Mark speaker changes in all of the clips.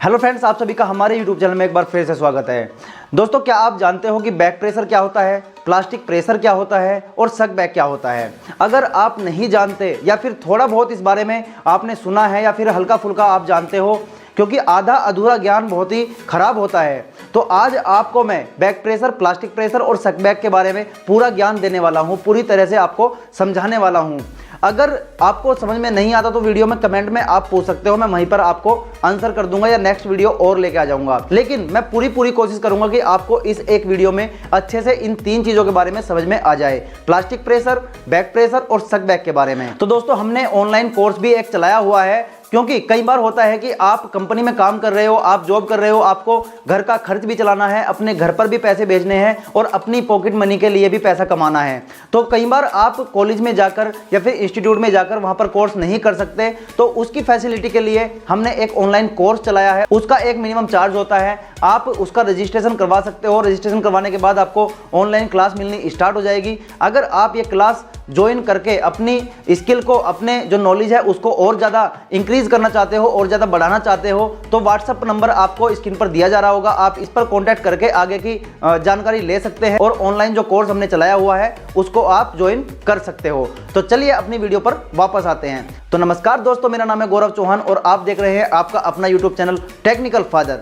Speaker 1: Hello friends, आप सभी का हमारे यूट्यूब चैनल में एक बार फिर से स्वागत है। दोस्तों, क्या आप जानते हो कि बैक प्रेशर क्या होता है, प्लास्टिक प्रेशर क्या होता है और सक बैक क्या होता है? अगर आप नहीं जानते या फिर थोड़ा बहुत इस बारे में आपने सुना है या फिर हल्का फुल्का आप जानते हो, क्योंकि आधा अधूरा ज्ञान बहुत ही खराब होता है, तो आज आपको मैं बैक प्रेशर, प्लास्टिक प्रेशर और सक बैक के बारे में पूरा ज्ञान देने वाला हूँ, पूरी तरह से आपको समझाने वाला हूँ। अगर आपको समझ में नहीं आता तो वीडियो में कमेंट में आप पूछ सकते हो, मैं वहीं पर आपको आंसर कर दूंगा या नेक्स्ट वीडियो और लेके आ जाऊंगा। लेकिन मैं पूरी कोशिश करूंगा कि आपको इस एक वीडियो में अच्छे से इन तीन चीज़ों के बारे में समझ में आ जाए, प्लास्टिक प्रेशर, बैक प्रेशर और सक बैक के बारे में। तो दोस्तों, हमने ऑनलाइन कोर्स भी एक चलाया हुआ है, क्योंकि कई बार होता है कि आप कंपनी में काम कर रहे हो, आप जॉब कर रहे हो, आपको घर का खर्च भी चलाना है, अपने घर पर भी पैसे भेजने हैं और अपनी पॉकेट मनी के लिए भी पैसा कमाना है। तो कई बार आप कॉलेज में जाकर या फिर इंस्टीट्यूट में जाकर वहां पर कोर्स नहीं कर सकते, तो उसकी फैसिलिटी के लिए हमने एक ऑनलाइन कोर्स चलाया है। उसका एक मिनिमम चार्ज होता है, आप उसका रजिस्ट्रेशन करवा सकते हो। रजिस्ट्रेशन करवाने के बाद आपको ऑनलाइन क्लास मिलनी स्टार्ट हो जाएगी। अगर आप ये क्लास ज्वाइन करके अपनी स्किल को, अपने जो नॉलेज है उसको और ज़्यादा इंक्रीज करना चाहते हो और ज़्यादा बढ़ाना चाहते हो, तो व्हाट्सएप नंबर आपको स्क्रीन पर दिया जा रहा होगा, आप इस पर कॉन्टैक्ट करके आगे की जानकारी ले सकते हैं और ऑनलाइन जो कोर्स हमने चलाया हुआ है उसको आप ज्वाइन कर सकते हो। तो चलिए अपनी वीडियो पर वापस आते हैं। तो नमस्कार दोस्तों, मेरा नाम है गौरव चौहान और आप देख रहे हैं आपका अपना यूट्यूब चैनल टेक्निकल फादर।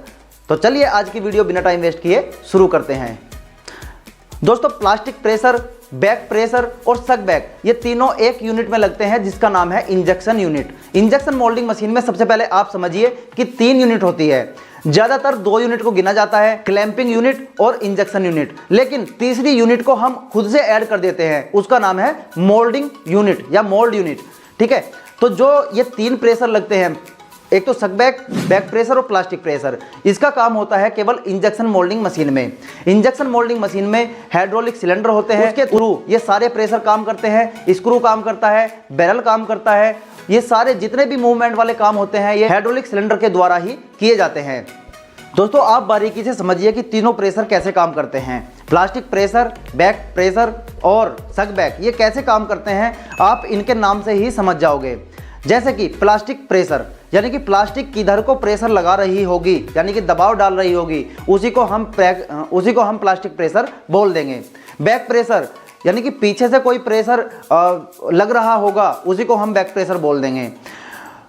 Speaker 1: तो चलिए आज की वीडियो बिना टाइम वेस्ट किए शुरू करते हैं। दोस्तों, प्लास्टिक प्रेशर, बैक प्रेशर और सक बैक, ये तीनों एक यूनिट में लगते हैं जिसका नाम है injection unit. Injection moulding machine में सबसे पहले आप समझिए कि 3 यूनिट होती है। ज्यादातर 2 यूनिट को गिना जाता है, क्लैंपिंग यूनिट और इंजेक्शन यूनिट, लेकिन तीसरी यूनिट को हम खुद से ऐड कर देते हैं, उसका नाम है मोल्डिंग यूनिट या मोल्ड यूनिट। ठीक है, तो जो ये 3 प्रेशर लगते हैं, एक तो सक बैक, बैक प्रेशर और प्लास्टिक प्रेशर, इसका काम होता है केवल इंजेक्शन मोल्डिंग मशीन में। इंजेक्शन मोल्डिंग मशीन में हाइड्रोलिक सिलेंडर होते हैं, उसके थ्रू ये सारे प्रेशर काम करते हैं, स्क्रू काम करता है, बैरल काम करता है, ये सारे जितने भी मूवमेंट वाले काम होते हैं ये हाइड्रोलिक सिलेंडर के द्वारा ही किए जाते हैं। दोस्तों, आप बारीकी से समझिए कि तीनों प्रेशर कैसे काम करते हैं। प्लास्टिक प्रेशर, बैक प्रेशर और सक बैक, ये कैसे काम करते हैं आप इनके नाम से ही समझ जाओगे। जैसे कि प्लास्टिक प्रेशर, यानी कि प्लास्टिक किधर को प्रेशर लगा रही होगी, यानी कि दबाव डाल रही होगी, उसी को हम प्लास्टिक प्रेशर बोल देंगे। बैक प्रेशर, यानी कि पीछे से कोई प्रेशर लग रहा होगा, उसी को हम बैक प्रेशर बोल देंगे।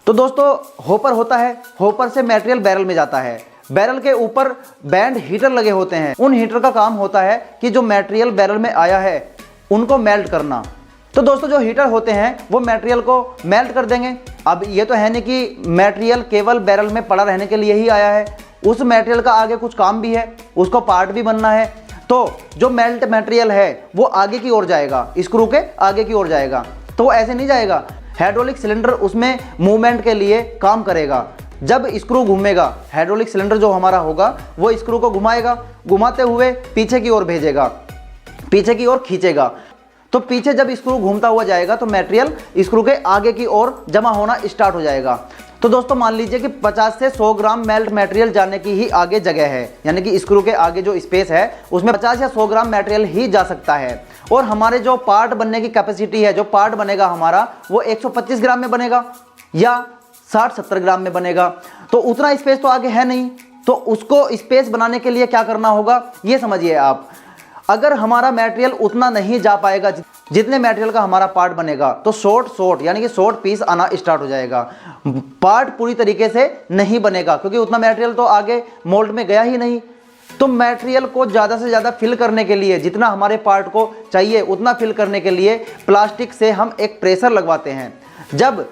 Speaker 1: तो दोस्तों, होपर होता है, होपर से मटेरियल बैरल में जाता है, बैरल के ऊपर बैंड हीटर लगे होते हैं, उन हीटर का काम होता है कि जो मटेरियल बैरल में आया है उनको मेल्ट करना। तो दोस्तों, जो हीटर होते हैं वो मटेरियल को मेल्ट कर देंगे। अब ये तो है नहीं कि मटेरियल केवल बैरल में पड़ा रहने के लिए ही आया है, उस मटेरियल का आगे कुछ काम भी है, उसको पार्ट भी बनना है। तो जो मेल्ट मटेरियल है वो आगे की ओर जाएगा, स्क्रू के आगे की ओर जाएगा, तो वो ऐसे नहीं जाएगा। हाइड्रोलिक सिलेंडर उसमें मूवमेंट के लिए काम करेगा। जब स्क्रू घूमेगा, हाइड्रोलिक सिलेंडर जो हमारा होगा वो स्क्रू को घुमाएगा, घुमाते हुए पीछे की ओर भेजेगा, पीछे की ओर खींचेगा। तो पीछे जब स्क्रू घूमता हुआ जाएगा तो मटेरियल स्क्रू के आगे की ओर जमा होना स्टार्ट हो जाएगा। तो दोस्तों, मान लीजिए कि 50 से 100 ग्राम मेल्ट मटेरियल जाने की ही आगे जगह है, यानी कि स्क्रू के आगे जो स्पेस है उसमें 50 या 100 ग्राम मटेरियल ही जा सकता है। और हमारे जो पार्ट बनने की कैपेसिटी है, जो पार्ट बनेगा हमारा, वो 125 ग्राम में बनेगा या 60-70 ग्राम में बनेगा। तो उतना स्पेस तो आगे है नहीं, तो उसको स्पेस बनाने के लिए क्या करना होगा ये समझिए आप। अगर हमारा मटेरियल उतना नहीं जा पाएगा जितने मटेरियल का हमारा पार्ट बनेगा, तो शॉर्ट यानी कि शॉर्ट पीस आना स्टार्ट हो जाएगा, पार्ट पूरी तरीके से नहीं बनेगा, क्योंकि उतना मटेरियल तो आगे मोल्ड में गया ही नहीं। तो मटेरियल को ज़्यादा से ज़्यादा फिल करने के लिए, जितना हमारे पार्ट को चाहिए उतना फिल करने के लिए प्लास्टिक से हम एक प्रेशर लगवाते हैं। जब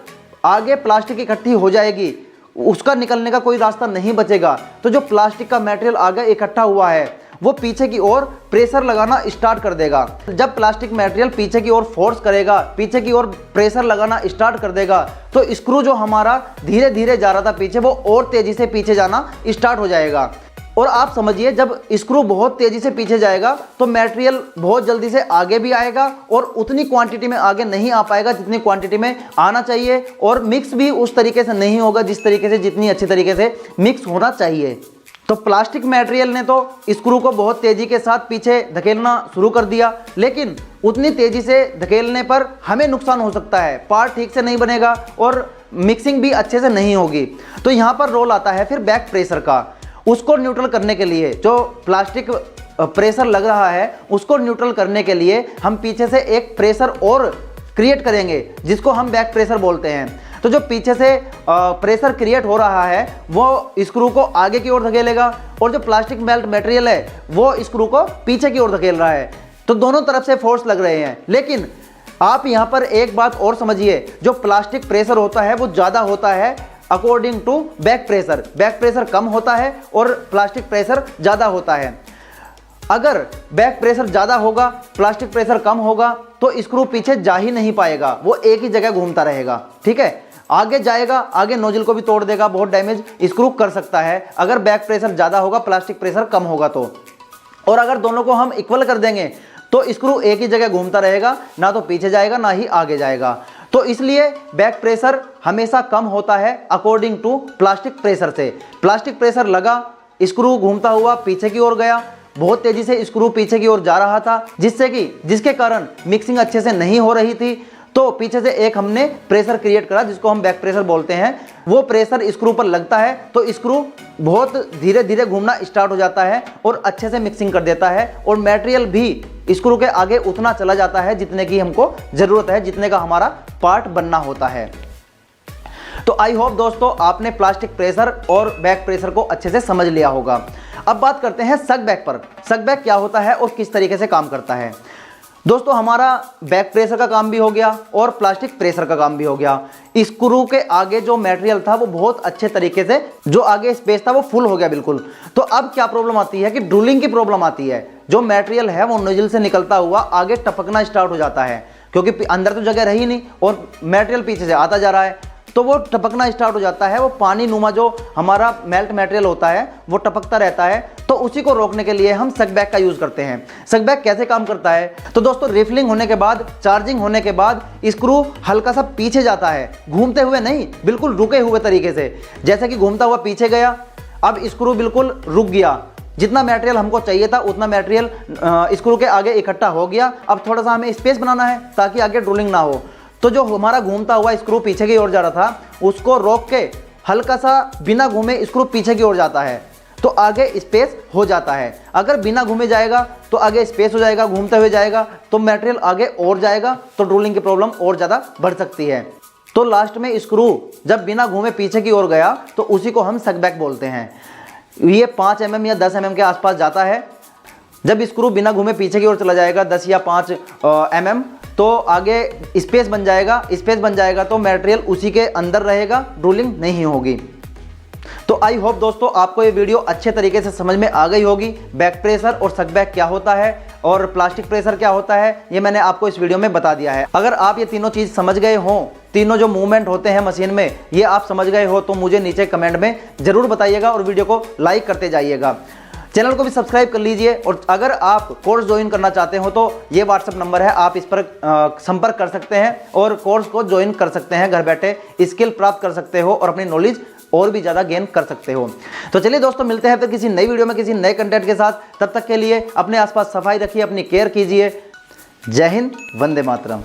Speaker 1: आगे प्लास्टिक इकट्ठी हो जाएगी, उसका निकलने का कोई रास्ता नहीं बचेगा, तो जो प्लास्टिक का मटेरियल आगे इकट्ठा हुआ है वो पीछे की ओर प्रेशर लगाना स्टार्ट कर देगा। जब प्लास्टिक मटेरियल पीछे की ओर फोर्स करेगा, पीछे की ओर प्रेशर लगाना स्टार्ट कर देगा, तो स्क्रू जो हमारा धीरे धीरे जा रहा था पीछे, वो और तेजी से पीछे जाना स्टार्ट हो जाएगा। और आप समझिए, जब स्क्रू बहुत तेजी से पीछे जाएगा तो मटेरियल बहुत जल्दी से आगे भी आएगा और उतनी क्वांटिटी में आगे नहीं आ पाएगा जितनी क्वांटिटी में आना चाहिए, और मिक्स भी उस तरीके से नहीं होगा जिस तरीके से, जितनी अच्छी तरीके से मिक्स होना चाहिए। तो प्लास्टिक मटेरियल ने तो स्क्रू को बहुत तेजी के साथ पीछे धकेलना शुरू कर दिया, लेकिन उतनी तेजी से धकेलने पर हमें नुकसान हो सकता है, पार्ट ठीक से नहीं बनेगा और मिक्सिंग भी अच्छे से नहीं होगी। तो यहाँ पर रोल आता है फिर बैक प्रेशर का। उसको न्यूट्रल करने के लिए, जो प्लास्टिक प्रेशर लग रहा है उसको न्यूट्रल करने के लिए हम पीछे से एक प्रेशर और क्रिएट करेंगे, जिसको हम बैक प्रेशर बोलते हैं। तो जो पीछे से प्रेशर क्रिएट हो रहा है वो स्क्रू को आगे की ओर धकेलेगा, और जो प्लास्टिक मेल्ट मटेरियल है वो स्क्रू को पीछे की ओर धकेल रहा है। तो दोनों तरफ से फोर्स लग रहे हैं। लेकिन आप यहाँ पर एक बात और समझिए, जो प्लास्टिक प्रेशर होता है वो ज़्यादा होता है according to back pressure. Back pressure कम होता है और प्लास्टिक प्रेशर ज़्यादा होता है। अगर बैक प्रेशर ज़्यादा होगा, प्लास्टिक प्रेशर कम होगा, तो स्क्रू पीछे जा ही नहीं पाएगा, वो एक ही जगह घूमता रहेगा। ठीक है, आगे जाएगा, आगे नोजल को भी तोड़ देगा, बहुत डैमेज स्क्रू कर सकता है अगर बैक प्रेशर ज़्यादा होगा, प्लास्टिक प्रेशर कम होगा तो। और अगर दोनों को हम इक्वल कर देंगे तो स्क्रू एक ही जगह घूमता रहेगा, ना तो पीछे जाएगा ना ही आगे जाएगा। तो इसलिए बैक प्रेशर हमेशा कम होता है अकॉर्डिंग टू प्लास्टिक प्रेशर से। प्लास्टिक प्रेशर लगा, स्क्रू घूमता हुआ पीछे की ओर गया, बहुत तेजी से स्क्रू पीछे की ओर जा रहा था, जिसके कारण मिक्सिंग अच्छे से नहीं हो रही थी। तो पीछे से एक हमने प्रेशर क्रिएट करा, जिसको हम बैक प्रेशर बोलते हैं। वो प्रेशर स्क्रू पर लगता है तो स्क्रू बहुत धीरे धीरे घूमना स्टार्ट हो जाता है और अच्छे से मिक्सिंग कर देता है, और मटेरियल भी स्क्रू के आगे उतना चला जाता है जितने की हमको ज़रूरत है, जितने का हमारा पार्ट बनना होता है। तो आई होप दोस्तों आपने प्लास्टिक प्रेशर और बैक प्रेशर को अच्छे से समझ लिया होगा। अब बात करते हैं सक बैक पर। सक बैक क्या होता है और किस तरीके से काम करता है। दोस्तों हमारा बैक प्रेशर का काम भी हो गया और प्लास्टिक प्रेशर का काम भी हो गया। स्क्रू के आगे जो मटेरियल था वो बहुत अच्छे तरीके से, जो आगे स्पेस था वो फुल हो गया बिल्कुल। तो अब क्या प्रॉब्लम आती है कि ड्रिलिंग की प्रॉब्लम आती है। जो मटेरियल है वो नोजल से निकलता हुआ आगे टपकना स्टार्ट हो जाता है, क्योंकि अंदर तो जगह रही नहीं और मटेरियल पीछे से आता जा रहा है, तो वो टपकना स्टार्ट हो जाता है। वो पानी नुमा जो हमारा मेल्ट मटेरियल होता है वो टपकता रहता है। तो उसी को रोकने के लिए हम सक बैक का यूज़ करते हैं। सक बैक कैसे काम करता है, तो दोस्तों रिफिलिंग होने के बाद, चार्जिंग होने के बाद स्क्रू हल्का सा पीछे जाता है, घूमते हुए नहीं, बिल्कुल रुके हुए तरीके से। जैसे कि घूमता हुआ पीछे गया, अब स्क्रू बिल्कुल रुक गया, जितना मटेरियल हमको चाहिए था उतना मटेरियल स्क्रू के आगे इकट्ठा हो गया। अब थोड़ा सा हमें स्पेस बनाना है ताकि आगे ड्रिलिंग ना हो। तो जो हमारा घूमता हुआ स्क्रू पीछे की ओर जा रहा था उसको रोक के हल्का सा बिना घूमे स्क्रू पीछे की ओर जाता है, तो आगे स्पेस हो जाता है। अगर बिना घूमे जाएगा तो आगे स्पेस हो जाएगा, घूमते हुए जाएगा तो मटेरियल आगे और जाएगा, तो ड्रिलिंग की प्रॉब्लम और ज़्यादा बढ़ सकती है। तो लास्ट में स्क्रू जब बिना घूमे पीछे की ओर गया तो उसी को हम सक बैक बोलते हैं। ये 5 mm या 10 mm के आसपास जाता है। जब स्क्रू बिना घूमे पीछे की ओर चला जाएगा 10 या 5 mm, तो आगे स्पेस बन जाएगा। स्पेस बन जाएगा तो मटेरियल उसी के अंदर रहेगा, ड्रिलिंग नहीं होगी। तो आई होप दोस्तों आपको ये वीडियो अच्छे तरीके से समझ में आ गई होगी। बैक प्रेशर और सक बैक क्या होता है और प्लास्टिक प्रेशर क्या होता है, ये मैंने आपको इस वीडियो में बता दिया है। अगर आप ये तीनों चीज़ समझ गए हो, तीनों जो मूवमेंट होते हैं मशीन में, ये आप समझ गए हो, तो मुझे नीचे कमेंट में ज़रूर बताइएगा और वीडियो को लाइक करते जाइएगा। चैनल को भी सब्सक्राइब कर लीजिए, और अगर आप कोर्स ज्वाइन करना चाहते हो तो ये व्हाट्सएप नंबर है, आप इस पर संपर्क कर सकते हैं और कोर्स को ज्वाइन कर सकते हैं। घर बैठे स्किल प्राप्त कर सकते हो और अपनी नॉलेज और भी ज़्यादा गेन कर सकते हो। तो चलिए दोस्तों मिलते हैं फिर किसी नई वीडियो में किसी नए कंटेंट के साथ। तब तक के लिए अपने आसपास सफाई रखिए, अपनी केयर कीजिए। जय हिंद, वंदे मातरम।